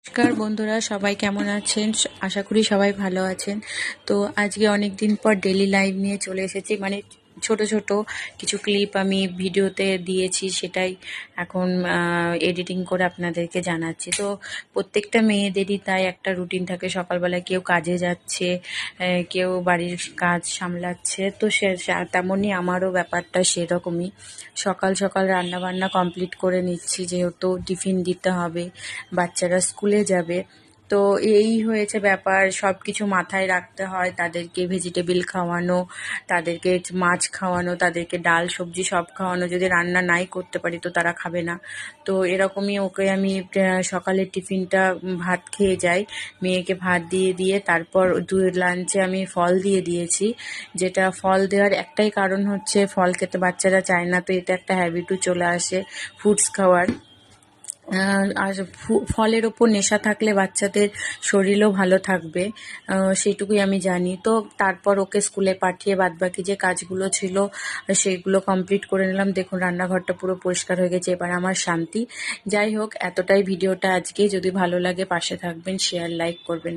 নমস্কার বন্ধুরা, সবাই কেমন আছেন? আশা করি সবাই ভালো আছেন। তো আজকে অনেক দিন পর ডেইলি লাইভ নিয়ে চলে এসেছি। মানে ছোট ছোট কিছু ক্লিপ আমি ভিডিওতে দিয়েছি, সেটাই এখন এডিটিং করে আপনাদেরকে জানাচ্ছি। তো প্রত্যেকটা মেয়েদেরই তাই একটা রুটিন থাকে, সকালবেলা কেউ কাজে যাচ্ছে, কেউ বাড়ির কাজ সামলাচ্ছে। তো তেমনই আমারও ব্যাপারটা সেরকমই। সকাল সকাল রান্নাবান্না কমপ্লিট করে নিচ্ছি, যেহেতু টিফিন দিতে হবে, বাচ্চারা স্কুলে যাবে। তো এই হয়েছে ব্যাপার, সব কিছু মাথায় রাখতে হয়। তাদেরকে ভেজিটেবল খাওয়ানো, তাদেরকে মাছ খাওয়ানো, তাদেরকে ডাল সবজি সব খাওয়ানো। যদি রান্না নাই করতে পারি তো তারা খাবে না। তো এরকমই ওকে আমি সকালের টিফিনটা ভাত খেয়ে যাই, মেয়েকে ভাত দিয়ে দিয়ে তারপর লাঞ্চে আমি ফল দিয়ে দিয়েছি। যেটা ফল দেওয়ার একটাই কারণ হচ্ছে, ফল খেতে বাচ্চারা চায় না, তো এটা একটা হ্যাবিটও চলে আসে ফ্রুটস খাওয়ার। আর ফলের ওপর নেশা থাকলে বাচ্চাদের শরীরও ভালো থাকবে, সেইটুকুই আমি জানি। তো তারপর ওকে স্কুলে পাঠিয়ে বাদবাকি যে কাজগুলো ছিল সেগুলো কমপ্লিট করে নিলাম। দেখুন রান্নাঘরটা পুরো পরিষ্কার হয়ে গেছে, এবার আমার শান্তি। যাই হোক, এতটাই ভিডিওটা আজকে। যদি ভালো লাগে পাশে থাকবেন, শেয়ার লাইক করবেন।